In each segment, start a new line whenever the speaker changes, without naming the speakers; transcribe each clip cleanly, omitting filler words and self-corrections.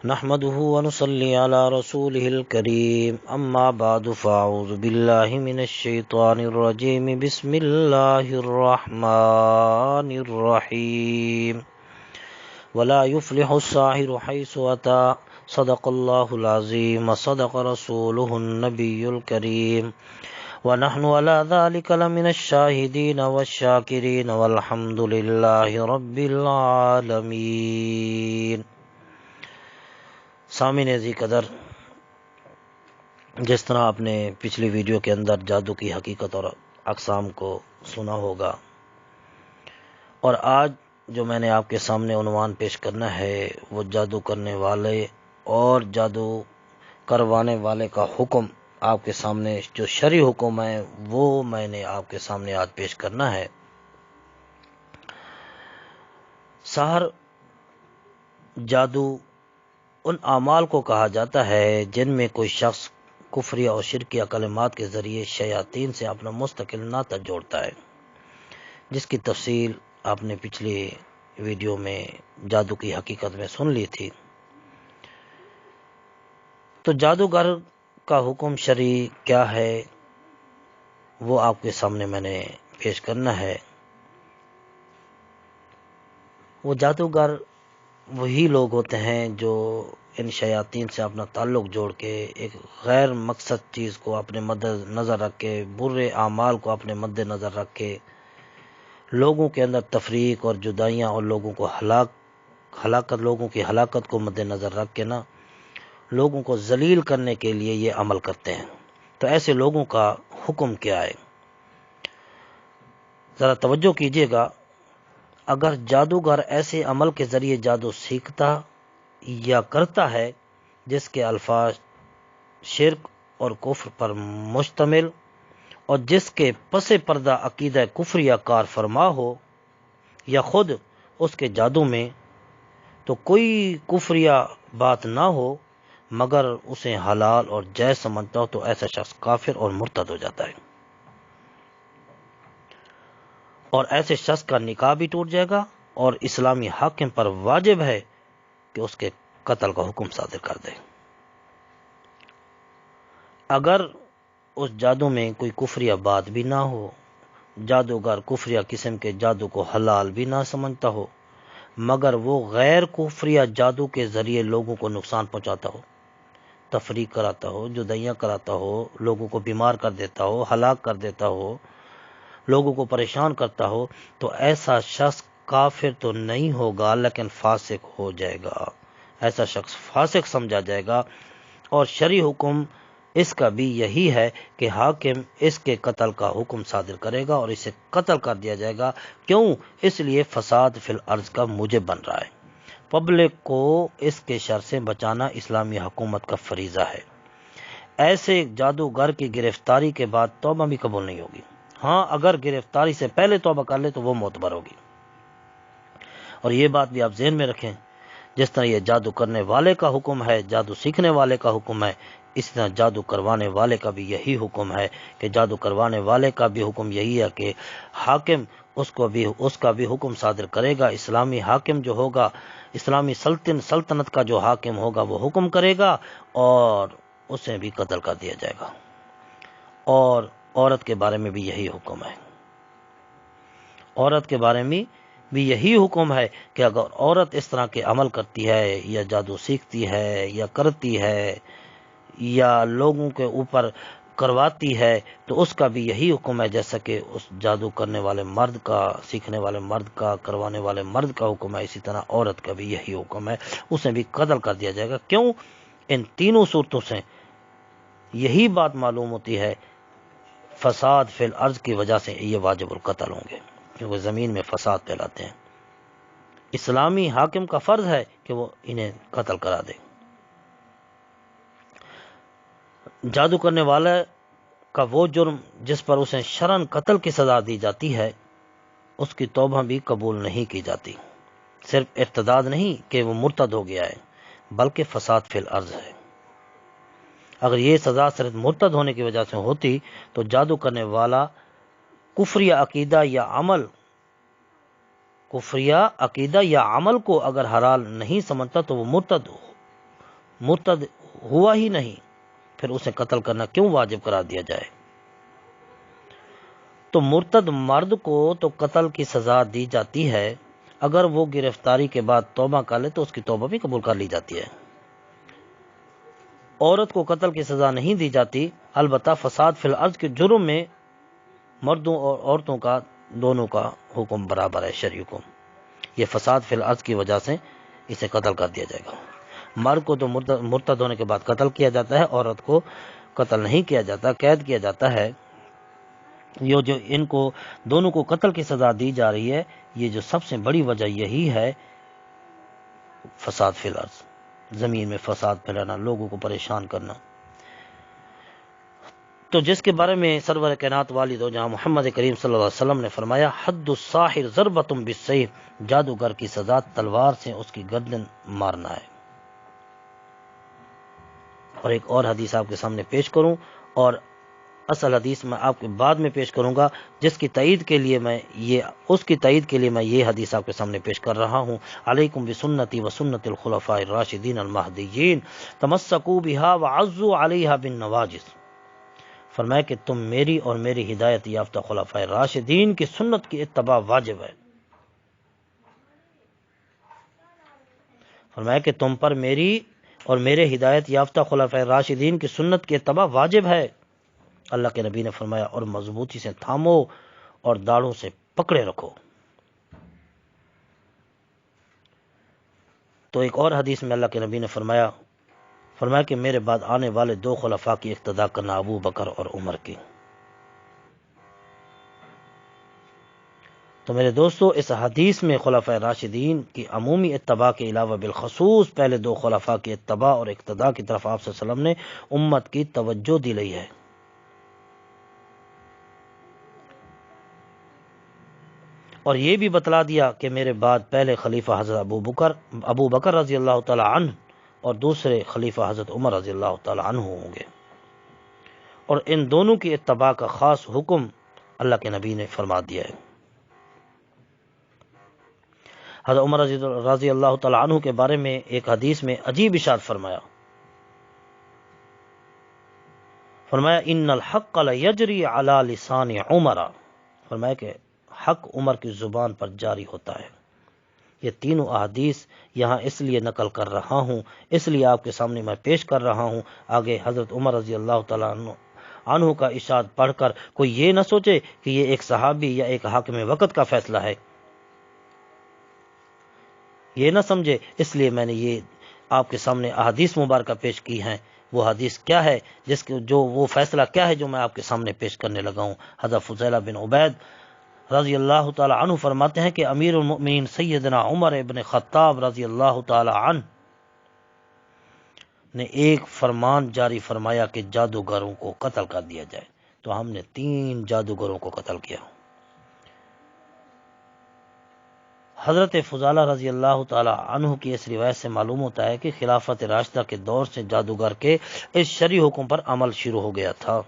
نحمده ونصلي على رسوله الكريم اما بعد فاعوذ بالله من الشيطان الرجيم بسم الله الرحمن الرحيم ولا يفلح الساحر حيث أتى صدق الله العظيم وصدق رسوله النبي الكريم ونحن على ذلك لمن الشاهدين والشاكرين والحمد لله رب العالمين۔ سامعین عزیز قدر، جس طرح آپ نے پچھلی ویڈیو کے اندر جادو کی حقیقت اور اقسام کو سنا ہوگا، اور آج جو میں نے آپ کے سامنے عنوان پیش کرنا ہے وہ جادو کرنے والے اور جادو کروانے والے کا حکم آپ کے سامنے جو شرعی حکم ہے وہ میں نے آپ کے سامنے آج پیش کرنا ہے۔ سحر، جادو ان اعمال کو کہا جاتا ہے جن میں کوئی شخص کفریہ اور شرکیہ کلمات کے ذریعے شیاطین سے اپنا مستقل ناطہ جوڑتا ہے، جس کی تفصیل آپ نے پچھلی ویڈیو میں جادو کی حقیقت میں سن لی تھی۔ تو جادوگر کا حکم شرعی کیا ہے وہ آپ کے سامنے میں نے پیش کرنا ہے۔ وہ جادوگر وہی لوگ ہوتے ہیں جو ان شیاطین سے اپنا تعلق جوڑ کے ایک غیر مقصد چیز کو اپنے مد نظر رکھ کے، برے اعمال کو اپنے مد نظر رکھ کے، لوگوں کے اندر تفریق اور جدائیاں اور لوگوں کی ہلاکت کو مد نظر رکھ کے لوگوں کو ذلیل کرنے کے لیے یہ عمل کرتے ہیں۔ تو ایسے لوگوں کا حکم کیا ہے؟ ذرا توجہ کیجیے گا۔ اگر جادوگر ایسے عمل کے ذریعے جادو سیکھتا یا کرتا ہے جس کے الفاظ شرک اور کفر پر مشتمل اور جس کے پس پردہ عقیدہ کفریہ کار فرما ہو، یا خود اس کے جادو میں تو کوئی کفریہ بات نہ ہو مگر اسے حلال اور جائز سمجھتا ہو، تو ایسا شخص کافر اور مرتد ہو جاتا ہے، اور ایسے شخص کا نکاح بھی ٹوٹ جائے گا، اور اسلامی حاکم پر واجب ہے کہ اس کے قتل کا حکم صادر کر دے۔ اگر اس جادو میں کوئی کفریہ بات بھی نہ ہو، جادوگر کفریہ قسم کے جادو کو حلال بھی نہ سمجھتا ہو، مگر وہ غیر کفریہ جادو کے ذریعے لوگوں کو نقصان پہنچاتا ہو، تفریق کراتا ہو، جدائیاں کراتا ہو، لوگوں کو بیمار کر دیتا ہو، ہلاک کر دیتا ہو، لوگوں کو پریشان کرتا ہو، تو ایسا شخص کافر تو نہیں ہوگا لیکن فاسق ہو جائے گا۔ ایسا شخص فاسق سمجھا جائے گا، اور شرعی حکم اس کا بھی یہی ہے کہ حاکم اس کے قتل کا حکم صادر کرے گا اور اسے قتل کر دیا جائے گا۔ کیوں؟ اس لیے فساد فی الارض کا موجب بن رہا ہے۔ پبلک کو اس کے شر سے بچانا اسلامی حکومت کا فریضہ ہے۔ ایسے جادوگر کی گرفتاری کے بعد توبہ بھی قبول نہیں ہوگی۔ ہاں، اگر گرفتاری سے پہلے توبہ کر لے تو وہ معتبر ہوگی۔ اور یہ بات بھی آپ ذہن میں رکھیں، جس طرح یہ جادو کرنے والے کا حکم ہے، جادو سیکھنے والے کا حکم ہے، اس طرح جادو کروانے والے کا بھی یہی حکم ہے کہ جادو کروانے والے کا بھی حکم یہی ہے کہ حاکم اس کا بھی حکم صادر کرے گا۔ اسلامی حاکم جو ہوگا، اسلامی سلطنت کا جو حاکم ہوگا وہ حکم کرے گا اور اسے بھی قتل کر دیا جائے گا۔ اور عورت کے بارے میں بھی یہی حکم ہے۔ عورت کے بارے میں بھی یہی حکم ہے کہ اگر عورت اس طرح کے عمل کرتی ہے یا جادو سیکھتی ہے یا کرتی ہے یا لوگوں کے اوپر کرواتی ہے تو اس کا بھی یہی حکم ہے، جیسا کہ اس جادو کرنے والے مرد کا، سیکھنے والے مرد کا، کروانے والے مرد کا حکم ہے، اسی طرح عورت کا بھی یہی حکم ہے، اسے بھی قتل کر دیا جائے گا۔ کیوں؟ ان تینوں صورتوں سے یہی بات معلوم ہوتی ہے، فساد فی الارض کی وجہ سے یہ واجب القتل ہوں گے، کیونکہ زمین میں فساد پھیلاتے ہیں۔ اسلامی حاکم کا فرض ہے کہ وہ انہیں قتل کرا دے۔ جادو کرنے والا کا وہ جرم جس پر اسے شرعاً قتل کی سزا دی جاتی ہے، اس کی توبہ بھی قبول نہیں کی جاتی۔ صرف ارتداد نہیں کہ وہ مرتد ہو گیا ہے، بلکہ فساد فی الارض ہے۔ اگر یہ سزا صرف مرتد ہونے کی وجہ سے ہوتی تو جادو کرنے والا کفریہ عقیدہ یا عمل کو اگر حلال نہیں سمجھتا تو وہ مرتد مرتد ہوا ہی نہیں، پھر اسے قتل کرنا کیوں واجب قرار دیا جائے؟ تو مرتد مرد کو تو قتل کی سزا دی جاتی ہے، اگر وہ گرفتاری کے بعد توبہ کر لے تو اس کی توبہ بھی قبول کر لی جاتی ہے۔ عورت کو قتل کی سزا نہیں دی جاتی، البتہ فساد فی الارض کے جرم میں مردوں اور عورتوں کا دونوں کا حکم برابر ہے، شرعی حکم۔ یہ فساد فی الارض کی وجہ سے اسے قتل کر دیا جائے گا۔ مرد کو تو مرتد ہونے کے بعد قتل کیا جاتا ہے، عورت کو قتل نہیں کیا جاتا، قید کیا جاتا ہے۔ یہ جو ان کو دونوں کو قتل کی سزا دی جا رہی ہے، یہ جو سب سے بڑی وجہ یہی ہے فساد فی الارض، زمین میں فساد پھیلانا، لوگوں کو پریشان کرنا۔ تو جس کے بارے میں سرور کائنات والد و جہاں محمد کریم صلی اللہ علیہ وسلم نے فرمایا حد الساحر ضربۃ بالسیف، جادوگر کی سزا تلوار سے اس کی گردن مارنا ہے۔ اور ایک اور حدیث آپ کے سامنے پیش کروں، اور اصل حدیث میں آپ کے بعد میں پیش کروں گا، جس کی تائید کے لیے میں یہ حدیث آپ کے سامنے پیش کر رہا ہوں۔ علیکم بسنتی و سنت الخلفاء الراشدین المہدیین تمسکوا بها وعضوا علیہا بالنواجذ۔ فرمایا کہ تم میری اور میری ہدایت یافتہ خلفاء راشدین کی سنت کی اتباع واجب ہے۔ فرمایا کہ تم پر میری اور میرے ہدایت یافتہ خلفاء راشدین کی سنت کی اتباع واجب ہے۔ اللہ کے نبی نے فرمایا اور مضبوطی سے تھامو اور داڑھوں سے پکڑے رکھو۔ تو ایک اور حدیث میں اللہ کے نبی نے فرمایا کہ میرے بعد آنے والے دو خلفاء کی اقتداء کرنا، ابو بکر اور عمر کی۔ تو میرے دوستو، اس حدیث میں خلفاء راشدین کی عمومی اتباع کے علاوہ بالخصوص پہلے دو خلفاء کی اتباع اور اقتداء کی طرف آپ صلی اللہ علیہ وسلم نے امت کی توجہ دلائی ہے۔ اور یہ بھی بتلا دیا کہ میرے بعد پہلے خلیفہ حضرت ابو بکر رضی اللہ تعالی عنہ اور دوسرے خلیفہ حضرت عمر رضی اللہ تعالی عنہ ہوں گے، اور ان دونوں کی اتباع کا خاص حکم اللہ کے نبی نے فرما دیا ہے۔ حضرت عمر رضی اللہ تعالی عنہ کے بارے میں ایک حدیث میں عجیب ارشاد فرمایا ان الحق لیجری علی لسان عمر، فرمایا کہ حق عمر کی زبان پر جاری ہوتا ہے۔ یہ تینوں احادیث یہاں اس لیے نقل کر رہا ہوں، اس لیے آپ کے سامنے میں پیش کر رہا ہوں، آگے حضرت عمر رضی اللہ تعالیٰ عنہ کا ارشاد پڑھ کر کوئی یہ نہ سوچے کہ یہ ایک صحابی یا ایک حاکم وقت کا فیصلہ ہے، یہ نہ سمجھے۔ اس لیے میں نے یہ آپ کے سامنے احادیث مبارکہ پیش کی ہیں۔ وہ حدیث کیا ہے وہ فیصلہ کیا ہے جو میں آپ کے سامنے پیش کرنے لگا ہوں؟ حضرت فضیلہ بن عبید رضی اللہ تعالی عنہ فرماتے ہیں کہ امیر المؤمنین سیدنا عمر ابن خطاب رضی اللہ تعالی عنہ نے ایک فرمان جاری فرمایا کہ جادوگروں کو قتل کر دیا جائے، تو ہم نے 3 جادوگروں کو قتل کیا۔ حضرت فضالہ رضی اللہ تعالی عنہ کی اس روایت سے معلوم ہوتا ہے کہ خلافت راشدہ کے دور سے جادوگر کے اس شرعی حکم پر عمل شروع ہو گیا تھا،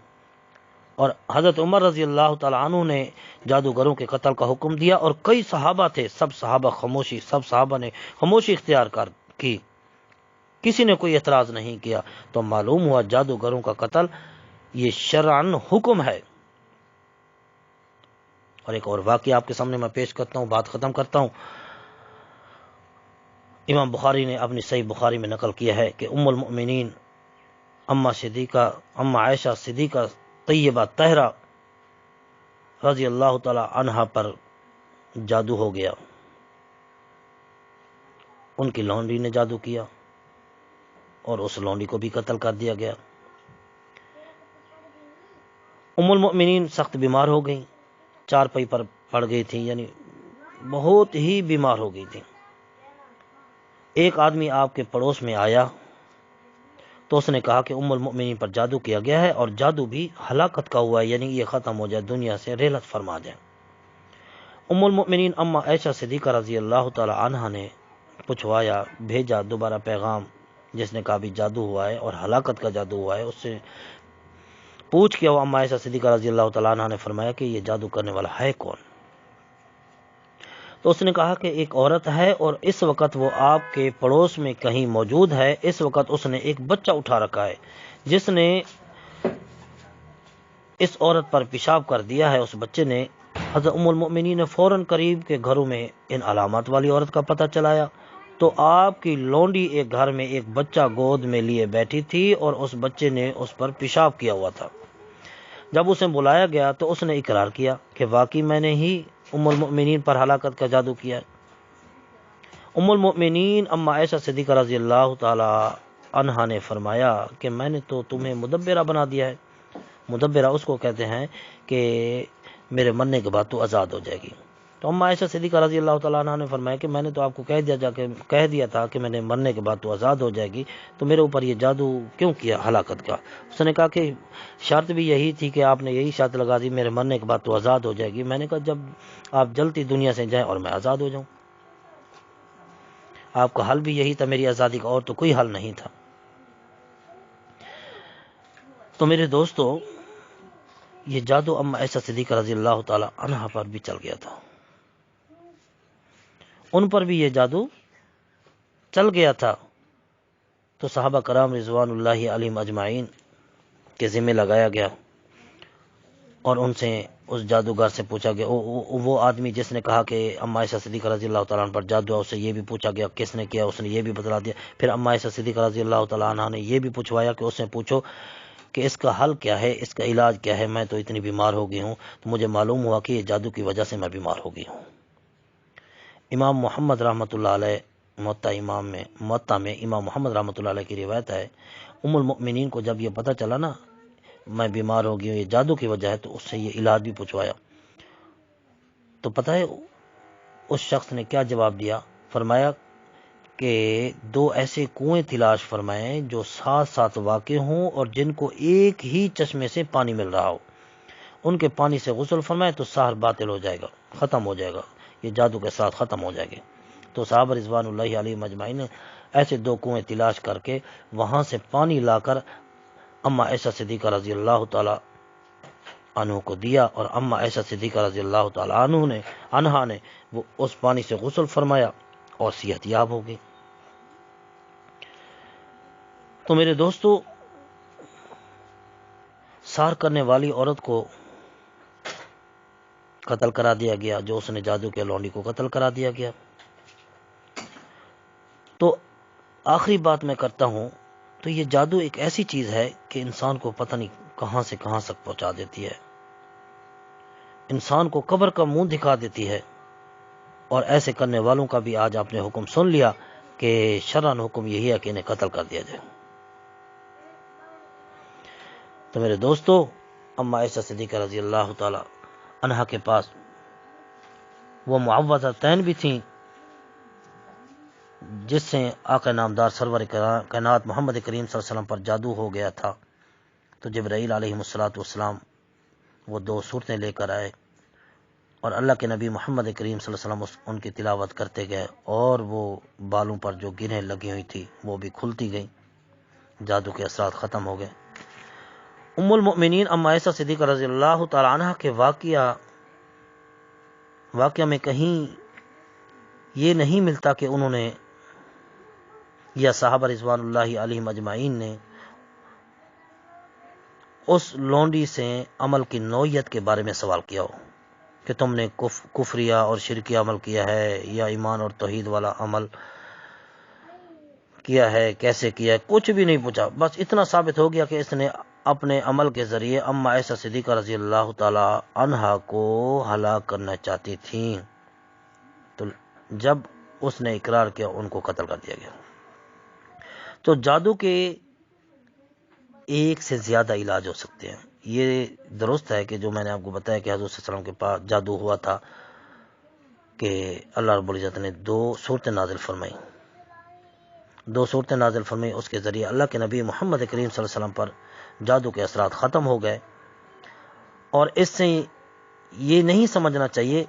اور حضرت عمر رضی اللہ تعالی عنہ نے جادوگروں کے قتل کا حکم دیا، اور کئی صحابہ تھے، سب صحابہ نے خاموشی اختیار کی، کسی نے کوئی اعتراض نہیں کیا۔ تو معلوم ہوا جادوگروں کا قتل یہ شرعن حکم ہے۔ اور ایک اور واقعہ آپ کے سامنے میں پیش کرتا ہوں، بات ختم کرتا ہوں۔ امام بخاری نے اپنی صحیح بخاری میں نقل کیا ہے کہ ام المؤمنین اما عائشہ صدیقہ طیبہ طاہرہ رضی اللہ تعالی عنہا پر جادو ہو گیا، ان کی لونڈی نے جادو کیا اور اس لونڈی کو بھی قتل کر دیا گیا۔ ام المؤمنین سخت بیمار ہو گئیں، چارپائی پر پڑ گئی تھی، یعنی بہت ہی بیمار ہو گئی تھی۔ ایک آدمی آپ کے پڑوس میں آیا تو اس نے کہا کہ ام المؤمنین پر جادو کیا گیا ہے اور جادو بھی ہلاکت کا ہوا ہے، یعنی یہ ختم ہو جائے، دنیا سے رحلت فرما جائے۔ ام المؤمنین اما عائشہ صدیقہ رضی اللہ تعالی عنہا نے پوچھوایا، بھیجا دوبارہ پیغام، جس نے کہا بھی جادو ہوا ہے اور ہلاکت کا جادو ہوا ہے، اس سے پوچھ کے وہ اما عائشہ صدیقہ رضی اللہ تعالی عنہ نے فرمایا کہ یہ جادو کرنے والا ہے کون؟ تو اس نے کہا کہ ایک عورت ہے اور اس وقت وہ آپ کے پڑوس میں کہیں موجود ہے. اس وقت اس نے ایک بچہ اٹھا رکھا ہے جس نے اس عورت پر پیشاب کر دیا ہے. اس بچے نے حضرت ام المؤمنین نے فوراً قریب کے گھروں میں ان علامات والی عورت کا پتہ چلایا تو آپ کی لونڈی ایک گھر میں ایک بچہ گود میں لیے بیٹھی تھی اور اس بچے نے اس پر پیشاب کیا ہوا تھا. جب اسے بلایا گیا تو اس نے اقرار کیا کہ واقعی میں نے ہی ام المؤمنین پر ہلاکت کا جادو کیا ہے. ام المؤمنین اما عائشہ صدیقہ رضی اللہ تعالی عنہا نے فرمایا کہ میں نے تو تمہیں مدبرہ بنا دیا ہے. مدبرہ اس کو کہتے ہیں کہ میرے مرنے کے بعد تو آزاد ہو جائے گی. تو اما عائشہ صدیقہ رضی اللہ تعالیٰ عنہ نے فرمایا کہ میں نے تو آپ کو کہہ دیا تھا کہ میں نے مرنے کے بعد تو آزاد ہو جائے گی, تو میرے اوپر یہ جادو کیوں کیا ہلاکت کا؟ اس نے کہا کہ شرط بھی یہی تھی کہ آپ نے یہی شرط لگا دی میرے مرنے کے بعد تو آزاد ہو جائے گی. میں نے کہا جب آپ جلتی دنیا سے جائیں اور میں آزاد ہو جاؤں. آپ کا حل بھی یہی تھا میری آزادی کا, اور تو کوئی حل نہیں تھا. تو میرے دوستو, یہ جادو اما عائشہ صدیقہ رضی اللہ تعالی عنہا پر بھی چل گیا تھا. ان پر بھی یہ جادو چل گیا تھا. تو صحابہ کرام رضوان اللہ علیہم اجمعین کے ذمہ لگایا گیا اور ان سے اس جادوگر سے پوچھا گیا, وہ آدمی جس نے کہا کہ اما عائشہ صدیقہ رضی اللہ تعالیٰ عنہ پر جادو ہے, اس سے یہ بھی پوچھا گیا کس نے کیا, اس نے یہ بھی بتلا دیا. پھر اما عائشہ صدیقہ رضی اللہ تعالیٰ عنہ نے یہ بھی پوچھوایا کہ اس سے پوچھو کہ اس کا حل کیا ہے, اس کا علاج کیا ہے, میں تو اتنی بیمار ہو گئی ہوں. تو مجھے معلوم ہوا کہ یہ جادو کی وجہ سے میں بیمار ہو گئی ہوں. امام محمد رحمۃ اللہ علیہ موطا میں امام محمد رحمۃ اللہ علیہ کی روایت ہے, ام المؤمنین کو جب یہ پتہ چلا نا میں بیمار ہو گئی ہوں, یہ جادو کی وجہ ہے, تو اس سے یہ علاج بھی پوچھوایا. تو پتہ ہے اس شخص نے کیا جواب دیا؟ فرمایا کہ 2 ایسے کنویں تلاش فرمائیں جو ساتھ ساتھ واقع ہوں اور جن کو ایک ہی چشمے سے پانی مل رہا ہو. ان کے پانی سے غسل فرمائیں تو سحر باطل ہو جائے گا, ختم ہو جائے گا, یہ جادو کے ساتھ ختم ہو جائے گے. تو صحابہ رضوان اللہ علیہ مجمعین نے ایسے 2 کنویں تلاش کر کے وہاں سے پانی لا کر اما عائشہ صدیقہ رضی اللہ تعالی عنہ کو دیا, اور اما عائشہ صدیقہ رضی اللہ تعالی عنہا نے وہ اس پانی سے غسل فرمایا اور صحت یاب ہو گئی. تو میرے دوستو, سحر کرنے والی عورت کو قتل کرا دیا گیا, جو اس نے جادو کے لونڈی کو قتل کرا دیا گیا. تو آخری بات میں کرتا ہوں, تو یہ جادو ایک ایسی چیز ہے کہ انسان کو پتہ نہیں کہاں سے کہاں تک پہنچا دیتی ہے, انسان کو قبر کا منہ دکھا دیتی ہے. اور ایسے کرنے والوں کا بھی آج آپ نے حکم سن لیا کہ شرعاً حکم یہی ہے کہ انہیں قتل کر دیا جائے. تو میرے دوستو, اما عائشہ صدیقہ رضی اللہ تعالی عنہا کے پاس وہ معوذتین بھی تھیں جس سے آقا نامدار سرور کائنات محمد کریم صلی اللہ علیہ وسلم پر جادو ہو گیا تھا. تو جبرائیل علیہ السلام وہ 2 صورتیں لے کر آئے اور اللہ کے نبی محمد کریم صلی اللہ علیہ وسلم ان کی تلاوت کرتے گئے, اور وہ بالوں پر جو گرہیں لگی ہوئی تھی وہ بھی کھلتی گئیں, جادو کے اثرات ختم ہو گئے. ام المؤمنین اما عائشہ صدیقہ رضی اللہ تعالی عنہ کے واقعہ میں کہیں یہ نہیں ملتا کہ انہوں نے یا صحابہ رضوان اللہ علیہ مجمعین نے اس لونڈی سے عمل کی نوعیت کے بارے میں سوال کیا ہو کہ تم نے کفریہ اور شرکی عمل کیا ہے یا ایمان اور توحید والا عمل کیا ہے, کیسے کیا ہے, کچھ بھی نہیں پوچھا. بس اتنا ثابت ہو گیا کہ اس نے اپنے عمل کے ذریعے اما عائشہ صدیقہ رضی اللہ تعالی عنہا کو ہلاک کرنا چاہتی تھیں. تو جب اس نے اقرار کیا ان کو قتل کر دیا گیا. تو جادو کے ایک سے زیادہ علاج ہو سکتے ہیں. یہ درست ہے کہ جو میں نے آپ کو بتایا کہ حضور صلی اللہ علیہ وسلم کے پاس جادو ہوا تھا کہ اللہ رب العزت نے 2 صورتیں نازل فرمائی, 2 صورتیں نازل فرمائی, اس کے ذریعے اللہ کے نبی محمد کریم صلی اللہ علیہ وسلم پر جادو کے اثرات ختم ہو گئے. اور اس سے یہ نہیں سمجھنا چاہیے,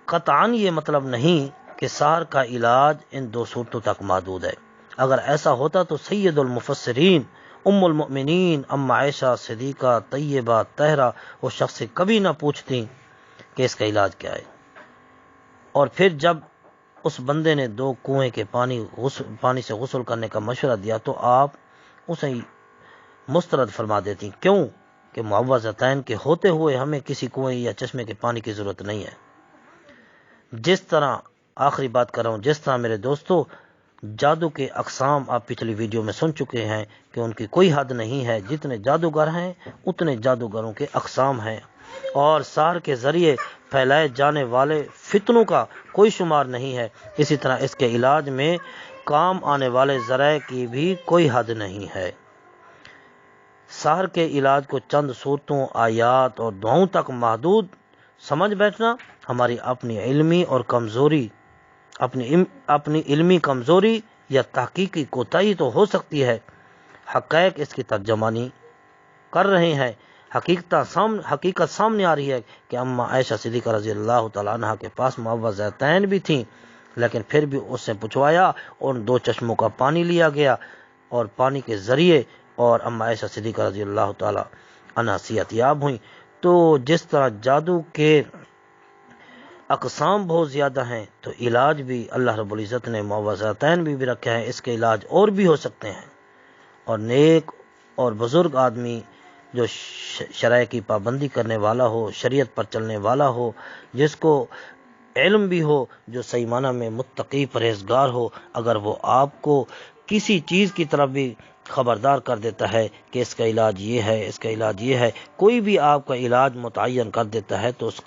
قطعاً یہ مطلب نہیں کہ سحر کا علاج ان 2 صورتوں تک محدود ہے. اگر ایسا ہوتا تو سید المفسرین ام المؤمنین اما عائشہ صدیقہ طیبہ طاہرہ اس شخص سے کبھی نہ پوچھتی کہ اس کا علاج کیا ہے. اور پھر جب اس بندے نے 2 کنویں کے پانی سے غسل کرنے کا مشورہ دیا تو آپ اسے مسترد فرما دیتی. کیوں کہ معوذتین کے ہوتے ہوئے ہمیں کسی کنویں یا چشمے کے پانی کی ضرورت نہیں ہے. جس طرح آخری بات کر رہا ہوں، جس طرح میرے دوستو جادو کے اقسام آپ پچھلی ویڈیو میں سن چکے ہیں کہ ان کی کوئی حد نہیں ہے. جتنے جادوگر ہیں اتنے جادوگروں کے اقسام ہیں، اور سحر کے ذریعے پھیلائے جانے والے فتنوں کا کوئی شمار نہیں ہے. اسی طرح اس کے علاج میں کام آنے والے ذرائع کی بھی کوئی حد نہیں ہے. سحر کے علاج کو چند صورتوں، آیات اور دعاؤں تک محدود سمجھ بیٹھنا ہماری اپنی علمی کمزوری یا تحقیقی کوتاہی تو ہو سکتی ہے. حقائق اس کی ترجمانی کر رہے ہیں. حقیقت سامنے آ رہی ہے کہ اما عائشہ صدیقہ رضی اللہ تعالیٰ عنہ کے پاس معوذتین بھی تھیں، لیکن پھر بھی اس سے پچھوایا اور 2 چشموں کا پانی لیا گیا اور پانی کے ذریعے اور اما عائشہ صدیقہ رضی اللہ تعالیٰ عنہ صحت یاب ہوئیں. تو جس طرح جادو کے اقسام بہت زیادہ ہیں تو علاج بھی اللہ رب العزت نے معوذتین بھی رکھے ہیں. اس کے علاج اور بھی ہو سکتے ہیں. اور نیک اور بزرگ آدمی جو شرع کی پابندی کرنے والا ہو، شریعت پر چلنے والا ہو، جس کو علم بھی ہو، جو صحیح معنی میں متقی پرہیزگار ہو، اگر وہ آپ کو کسی چیز کی طرف بھی خبردار کر دیتا ہے کہ اس کا علاج یہ ہے، اس کا علاج یہ ہے، کوئی بھی آپ کا علاج متعین کر دیتا ہے تو اس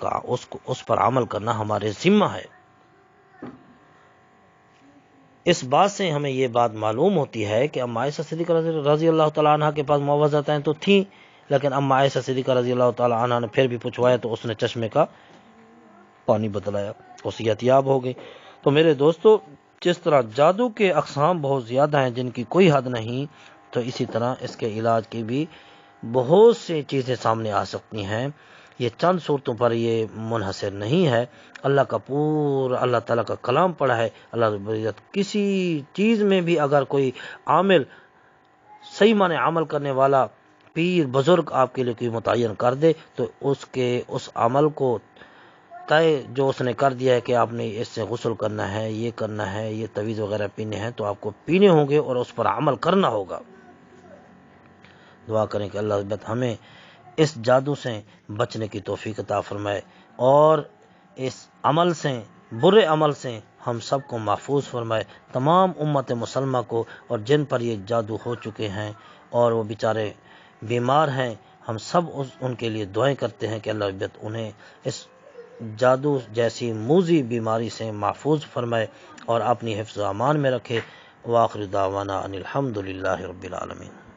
پر عمل کرنا ہمارے ذمہ ہے. اس بات سے ہمیں یہ بات معلوم ہوتی ہے کہ اما عائشہ صدیقہ رضی اللہ تعالیٰ عنہ کے پاس معوذتین تو تھیں، لیکن اما عائشہ صدیقہ رضی اللہ تعالیٰ عنہ نے پھر بھی پوچھوایا تو اس نے چشمے کا پانی بتلایا، وہ صحت یاب ہو گئی. تو میرے دوستو جس طرح جادو کے اقسام بہت زیادہ ہیں جن کی کوئی حد نہیں، تو اسی طرح اس کے علاج کی بھی بہت سی چیزیں سامنے آ سکتی ہیں. یہ چند صورتوں پر یہ منحصر نہیں ہے. اللہ تعالیٰ کا کلام پڑھا ہے. اللہ رب العزت کسی چیز میں بھی اگر کوئی عامل صحیح معنی عمل کرنے والا پیر بزرگ آپ کے لیے کوئی متعین کر دے تو اس عمل کو طے جو اس نے کر دیا ہے کہ آپ نے اس سے غسل کرنا ہے، یہ کرنا ہے، یہ تعویذ وغیرہ پینے ہیں، تو آپ کو پینے ہوں گے اور اس پر عمل کرنا ہوگا. دعا کریں کہ اللہ رب ہمیں اس جادو سے بچنے کی توفیق عطا فرمائے اور اس عمل سے، برے عمل سے ہم سب کو محفوظ فرمائے. تمام امت مسلمہ کو اور جن پر یہ جادو ہو چکے ہیں اور وہ بیچارے بیمار ہیں، ہم سب ان کے لیے دعائیں کرتے ہیں کہ اللہ رب انہیں اس جادو جیسی موذی بیماری سے محفوظ فرمائے اور اپنی حفظ و امان میں رکھے. وآخر دعوانا ان الحمد للہ رب العالمین.